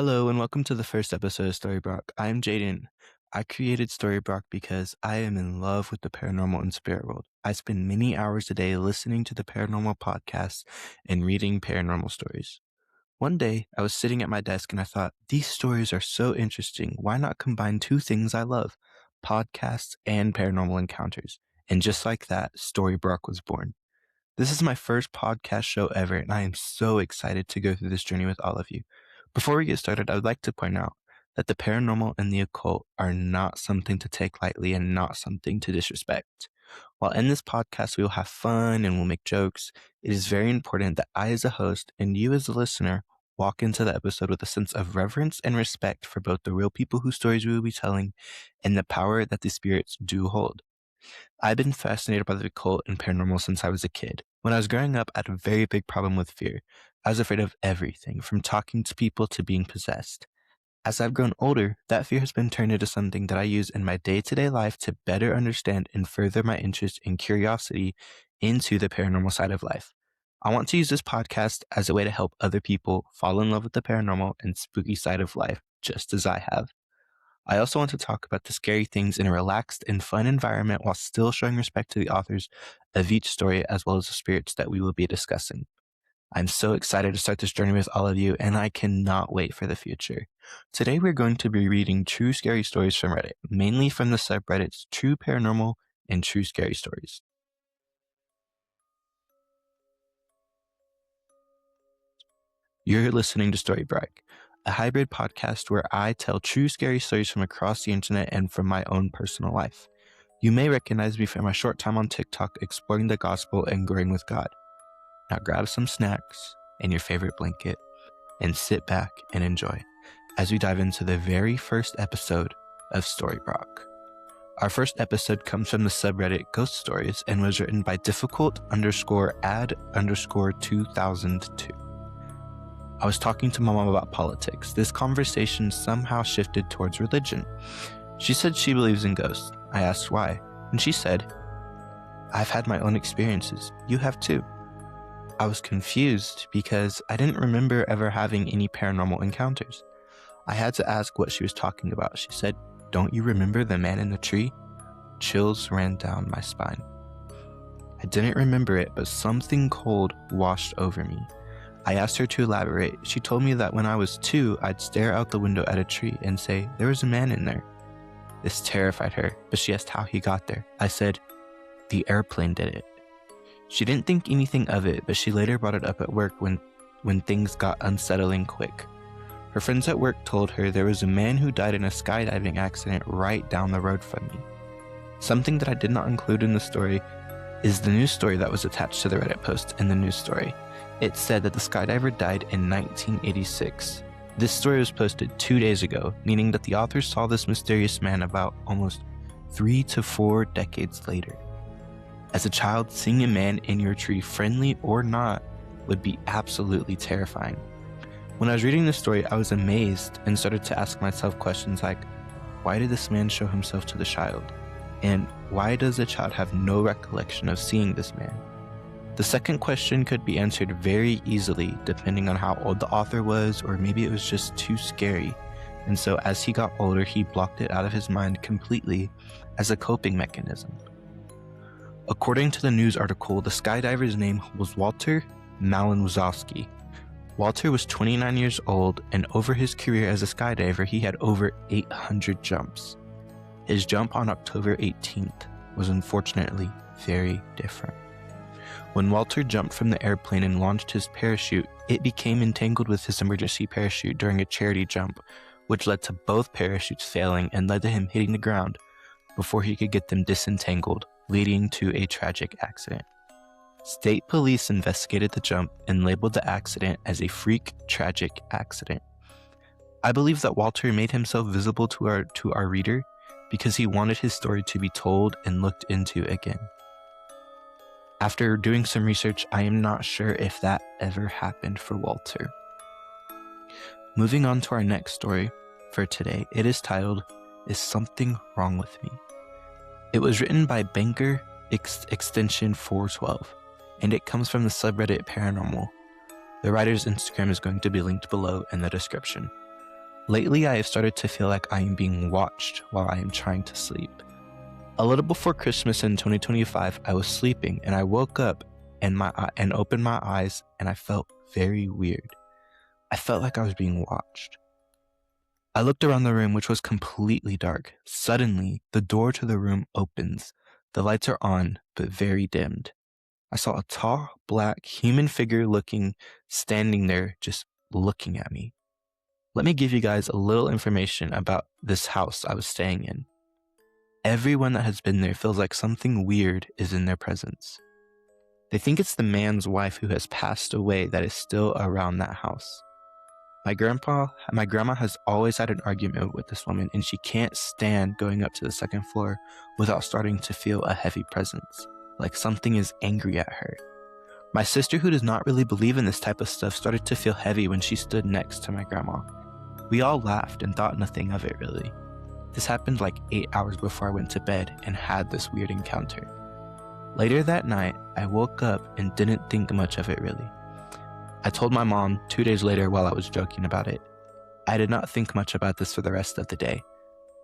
Hello and welcome to the first episode of Storybrok. I am Jaden. I created Storybrok because I am in love with the paranormal and spirit world. I spend many hours a day listening to the paranormal podcasts and reading paranormal stories. One day, I was sitting at my desk and I thought, these stories are so interesting. Why not combine two things I love, podcasts and paranormal encounters? And just like that, Storybrok was born. This is my first podcast show ever, and I am so excited to go through this journey with all of you. Before we get started, I would like to point out that the paranormal and the occult are not something to take lightly and not something to disrespect. While in this podcast we will have fun and we'll make jokes, it is very important that I as a host and you as a listener walk into the episode with a sense of reverence and respect for both the real people whose stories we will be telling and the power that the spirits do hold. I've been fascinated by the occult and paranormal since I was a kid. When I was growing up, I had a very big problem with fear. I was afraid of everything, from talking to people to being possessed. As I've grown older, that fear has been turned into something that I use in my day-to-day life to better understand and further my interest and curiosity into the paranormal side of life. I want to use this podcast as a way to help other people fall in love with the paranormal and spooky side of life, just as I have. I also want to talk about the scary things in a relaxed and fun environment while still showing respect to the authors of each story as well as the spirits that we will be discussing. I'm so excited to start this journey with all of you, and I cannot wait for the future. Today we're going to be reading true scary stories from Reddit, mainly from the subreddits True Paranormal and True Scary Stories. You're listening to Storybrok, a hybrid podcast where I tell true scary stories from across the internet and from my own personal life. You may recognize me from my short time on TikTok exploring the gospel and growing with God. Now grab some snacks and your favorite blanket and sit back and enjoy as we dive into the very first episode of Storybrok. Our first episode comes from the subreddit Ghost Stories and was written by difficult_ad_2002. I was talking to my mom about politics. This conversation somehow shifted towards religion. She said she believes in ghosts. I asked why, and she said, I've had my own experiences. You have too. I was confused because I didn't remember ever having any paranormal encounters. I had to ask what she was talking about. She said, don't you remember the man in the tree? Chills ran down my spine. I didn't remember it, but something cold washed over me. I asked her to elaborate. She told me that when I was 2, I'd stare out the window at a tree and say, there was a man in there. This terrified her, but she asked how he got there. I said, the airplane did it. She didn't think anything of it, but she later brought it up at work when things got unsettling quick. Her friends at work told her there was a man who died in a skydiving accident right down the road from me. Something that I did not include in the story is the news story that was attached to the Reddit post in the news story. It said that the skydiver died in 1986. This story was posted 2 days ago, meaning that the authors saw this mysterious man about almost 3 to 4 decades later. As a child, seeing a man in your tree, friendly or not, would be absolutely terrifying. When I was reading this story, I was amazed and started to ask myself questions like, why did this man show himself to the child? And why does the child have no recollection of seeing this man? The second question could be answered very easily depending on how old the author was, or maybe it was just too scary. And so as he got older, he blocked it out of his mind completely as a coping mechanism. According to the news article, the skydiver's name was Walter Malinowski. Walter was 29 years old, and over his career as a skydiver, he had over 800 jumps. His jump on October 18th was unfortunately very different. When Walter jumped from the airplane and launched his parachute, it became entangled with his emergency parachute during a charity jump, which led to both parachutes failing and led to him hitting the ground before he could get them disentangled, leading to a tragic accident. State police investigated the jump and labeled the accident as a freak tragic accident. I believe that Walter made himself visible to our reader because he wanted his story to be told and looked into again. After doing some research, I am not sure if that ever happened for Walter. Moving on to our next story for today, it is titled, Is Something Wrong With Me? It was written by Banker extension 412, and it comes from the subreddit Paranormal. The writer's Instagram is going to be linked below in the description. Lately, I have started to feel like I am being watched while I am trying to sleep. A little before Christmas in 2025, I was sleeping and I woke up and opened my eyes and I felt very weird. I felt like I was being watched. I looked around the room, which was completely dark. Suddenly, the door to the room opens. The lights are on, but very dimmed. I saw a tall, black, human figure standing there, just looking at me. Let me give you guys a little information about this house I was staying in. Everyone that has been there feels like something weird is in their presence. They think it's the man's wife who has passed away that is still around that house. My grandma has always had an argument with this woman, and she can't stand going up to the second floor without starting to feel a heavy presence, like something is angry at her. My sister, who does not really believe in this type of stuff, started to feel heavy when she stood next to my grandma. We all laughed and thought nothing of it really. This happened like 8 hours before I went to bed and had this weird encounter. Later that night, I woke up and didn't think much of it really. I told my mom 2 days later while I was joking about it. I did not think much about this for the rest of the day.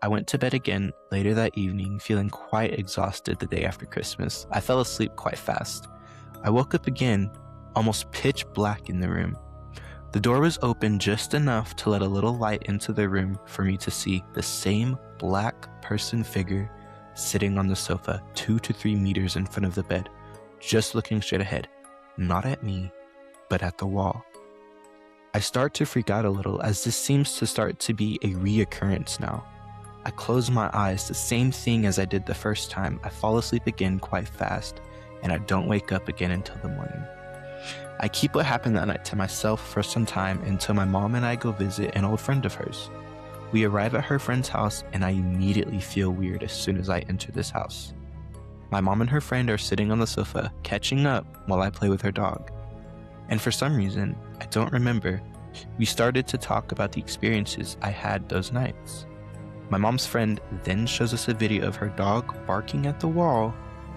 I went to bed again later that evening, feeling quite exhausted the day after Christmas. I fell asleep quite fast. I woke up again, almost pitch black in the room. The door was open just enough to let a little light into the room for me to see the same black person figure sitting on the sofa 2 to 3 meters in front of the bed, just looking straight ahead, not at me, but at the wall. I start to freak out a little as this seems to start to be a reoccurrence now. I close my eyes, the same thing as I did the first time. I fall asleep again quite fast, and I don't wake up again until the morning. I keep what happened that night to myself for some time until my mom and I go visit an old friend of hers. We arrive at her friend's house, and I immediately feel weird as soon as I enter this house. My mom and her friend are sitting on the sofa, catching up while I play with her dog. And for some reason, I don't remember, we started to talk about the experiences I had those nights. My mom's friend then shows us a video of her dog barking at the wall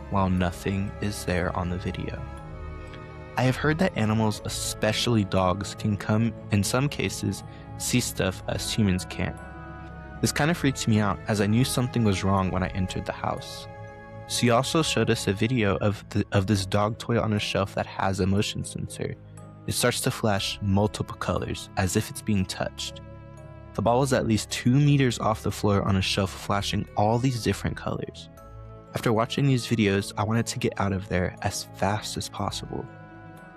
while nothing is there on the video. I have heard that animals, especially dogs, can come, in some cases, see stuff us humans can't. This kind of freaks me out as I knew something was wrong when I entered the house. She also showed us a video of this dog toy on a shelf that has a motion sensor. It starts to flash multiple colors as if it's being touched. The ball is at least 2 meters off the floor on a shelf, flashing all these different colors. After watching these videos, I wanted to get out of there as fast as possible.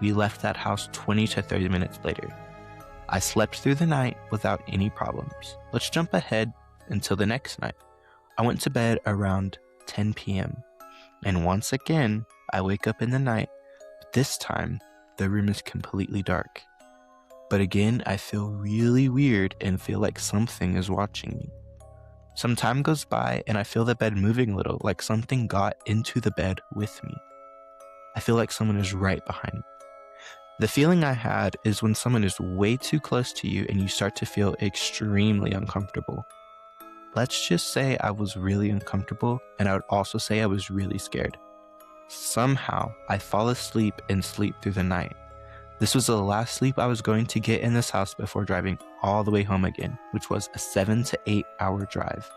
We left that house 20 to 30 minutes later. I slept through the night without any problems. Let's jump ahead until the next night. I went to bed around 10 p.m. and once again, I wake up in the night, but this time, the room is completely dark. But again, I feel really weird and feel like something is watching me. Some time goes by and I feel the bed moving a little, like something got into the bed with me. I feel like someone is right behind me. The feeling I had is when someone is way too close to you and you start to feel extremely uncomfortable. Let's just say I was really uncomfortable, and I would also say I was really scared. Somehow, I fall asleep and sleep through the night. This was the last sleep I was going to get in this house before driving all the way home again, which was a 7 to 8 hour drive.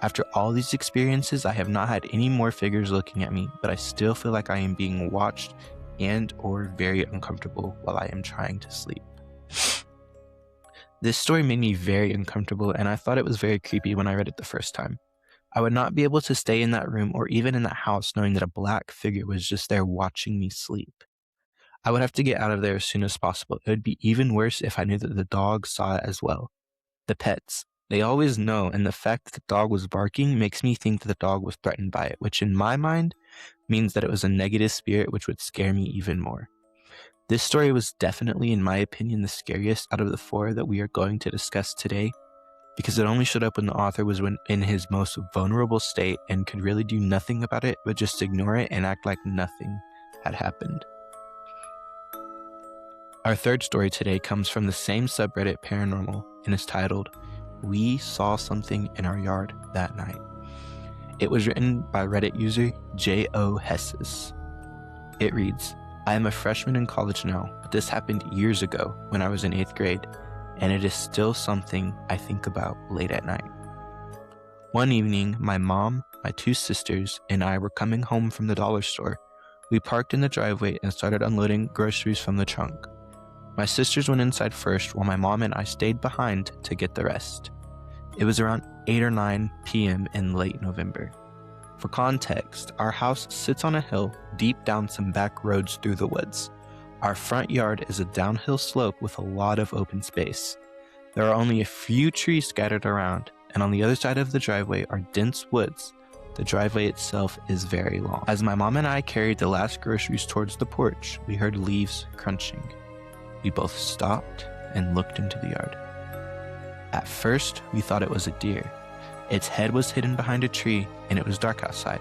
After all these experiences, I have not had any more figures looking at me, but I still feel like I am being watched and or very uncomfortable while I am trying to sleep. This story made me very uncomfortable, and I thought it was very creepy when I read it the first time. I would not be able to stay in that room or even in that house knowing that a black figure was just there watching me sleep. I would have to get out of there as soon as possible. It would be even worse if I knew that the dog saw it as well. The pets, they always know, and the fact that the dog was barking makes me think that the dog was threatened by it, which in my mind means that it was a negative spirit, which would scare me even more. This story was definitely, in my opinion, the scariest out of the 4 that we are going to discuss today, because it only showed up when the author was in his most vulnerable state and could really do nothing about it but just ignore it and act like nothing had happened. Our third story today comes from the same subreddit, Paranormal, and is titled, "We Saw Something in Our Yard That Night." It was written by Reddit user J.O. Hesses. It reads, "I am a freshman in college now, but this happened years ago when I was in 8th grade. and it is still something I think about late at night. One evening, my mom, my 2 sisters, and I were coming home from the dollar store. We parked in the driveway and started unloading groceries from the trunk. My sisters went inside first while my mom and I stayed behind to get the rest. It was around 8 or 9 p.m. in late November. For context, our house sits on a hill deep down some back roads through the woods. Our front yard is a downhill slope with a lot of open space. There are only a few trees scattered around, and on the other side of the driveway are dense woods. The driveway itself is very long. As my mom and I carried the last groceries towards the porch, we heard leaves crunching. We both stopped and looked into the yard. At first, we thought it was a deer. Its head was hidden behind a tree, and it was dark outside.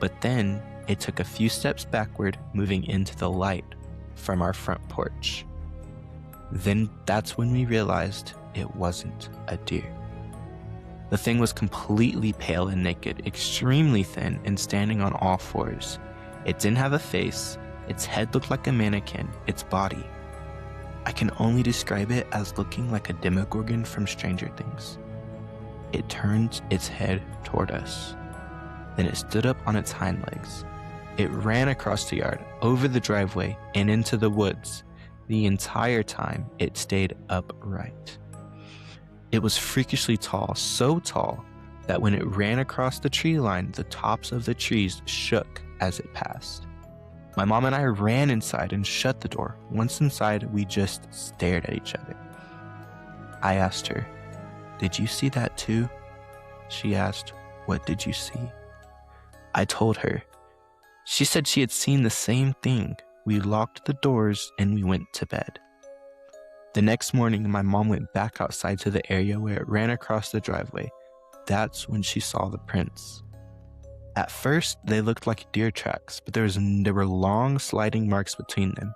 But then, it took a few steps backward, moving into the light from our front porch. Then that's when we realized it wasn't a deer. The thing was completely pale and naked, extremely thin, and standing on all fours. It didn't have a face. Its head looked like a mannequin, its body. I can only describe it as looking like a demogorgon from Stranger Things. It turned its head toward us. Then it stood up on its hind legs. It ran across the yard, over the driveway, and into the woods. The entire time, it stayed upright. It was freakishly tall, so tall that when it ran across the tree line, the tops of the trees shook as it passed. My mom and I ran inside and shut the door. Once inside, we just stared at each other. I asked her, "Did you see that too?" She asked, "What did you see?" I told her. She said she had seen the same thing. We locked the doors and we went to bed. The next morning, my mom went back outside to the area where it ran across the driveway. That's when she saw the prints. At first, they looked like deer tracks, but there were long sliding marks between them,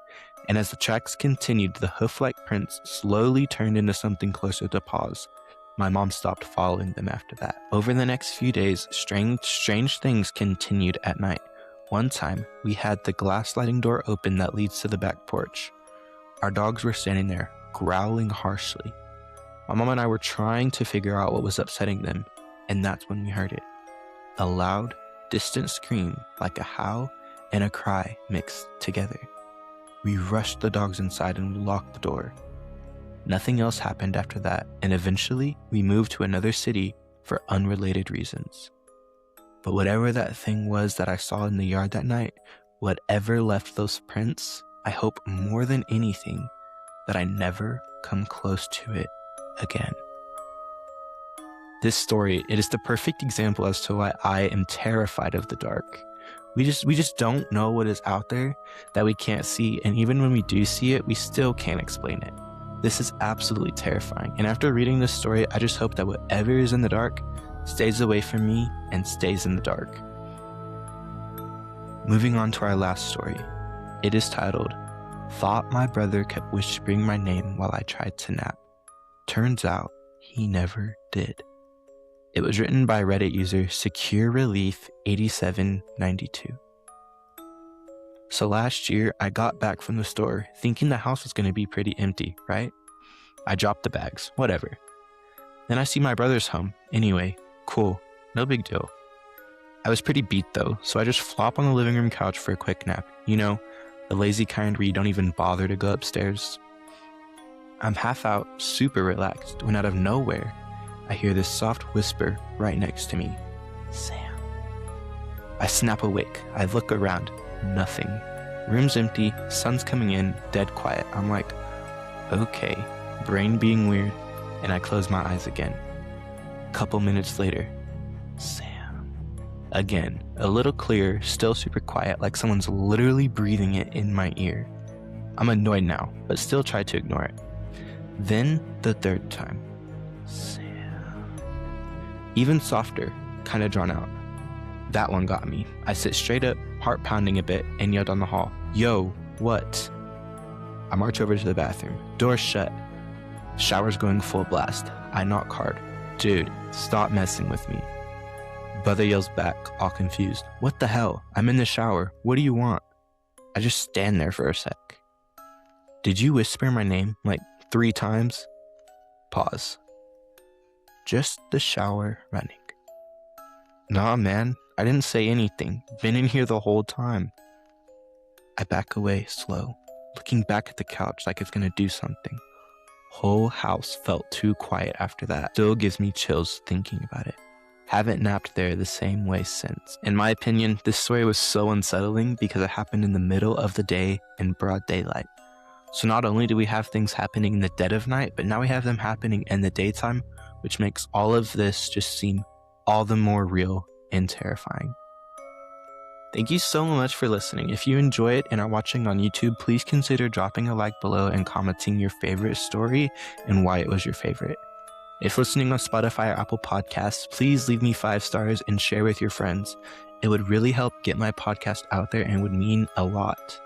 and as the tracks continued, the hoof-like prints slowly turned into something closer to paws. My mom stopped following them after that. Over the next few days, strange things continued at night. One time, we had the glass sliding door open that leads to the back porch. Our dogs were standing there, growling harshly. My mom and I were trying to figure out what was upsetting them, and that's when we heard it. A loud, distant scream, like a howl and a cry mixed together. We rushed the dogs inside and we locked the door. Nothing else happened after that, and eventually we moved to another city for unrelated reasons. But whatever that thing was that I saw in the yard that night, whatever left those prints, I hope more than anything that I never come close to it again. This story, it is the perfect example as to why I am terrified of the dark. We just don't know what is out there that we can't see, and even when we do see it, we still can't explain it. This is absolutely terrifying, and after reading this story, I just hope that whatever is in the dark stays away from me and stays in the dark. Moving on to our last story. It is titled, "Thought My Brother Kept Whispering My Name While I Tried to Nap. Turns Out He Never Did." It was written by Reddit user SecureRelief8792. So last year, I got back from the store thinking the house was going to be pretty empty, right? I dropped the bags, whatever. Then I see my brother's home. Anyway, cool, no big deal. I was pretty beat though, so I just flop on the living room couch for a quick nap. You know, the lazy kind where you don't even bother to go upstairs. I'm half out, super relaxed, when out of nowhere, I hear this soft whisper right next to me. "Sam." I snap awake. I look around. Nothing. Room's empty, sun's coming in, dead quiet. I'm like, okay, brain being weird, and I close my eyes again. Couple minutes later, "Sam." Again, a little clearer, still super quiet, like someone's literally breathing it in my ear. I'm annoyed now, but still try to ignore it. Then, the third time, "Sam." Even softer, kinda drawn out. That one got me. I sit straight up, heart pounding a bit, and yelled down the hall, "Yo, what?" I march over to the bathroom. Door shut. Shower's going full blast. I knock hard. "Dude, stop messing with me." Brother yells back, all confused. "What the hell? I'm in the shower. What do you want?" I just stand there for a sec. "Did you whisper my name, like 3 times?" Pause. Just the shower running. Nah, man, I didn't say anything. Been in here the whole time. I back away slow, looking back at the couch like it's gonna do something. Whole house felt too quiet after that. Still gives me chills thinking about it. Haven't napped there the same way since. In my opinion, this story was so unsettling because it happened in the middle of the day in broad daylight. So not only do we have things happening in the dead of night, but now we have them happening in the daytime, which makes all of this just seem all the more real and terrifying. Thank you so much for listening. If you enjoy it and are watching on YouTube, please consider dropping a like below and commenting your favorite story and why it was your favorite. If listening on Spotify or Apple Podcasts, please leave me 5 stars and share with your friends. It would really help get my podcast out there and would mean a lot.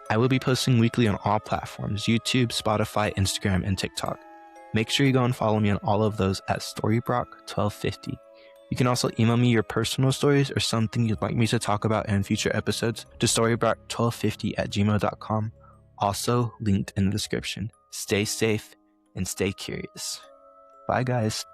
I will be posting weekly on all platforms: YouTube, Spotify, Instagram, and TikTok. Make sure you go and follow me on all of those at Storybrock1250. You can also email me your personal stories or something you'd like me to talk about in future episodes to storybrock1250@gmail.com. Also linked in the description. Stay safe and stay curious. Bye, guys.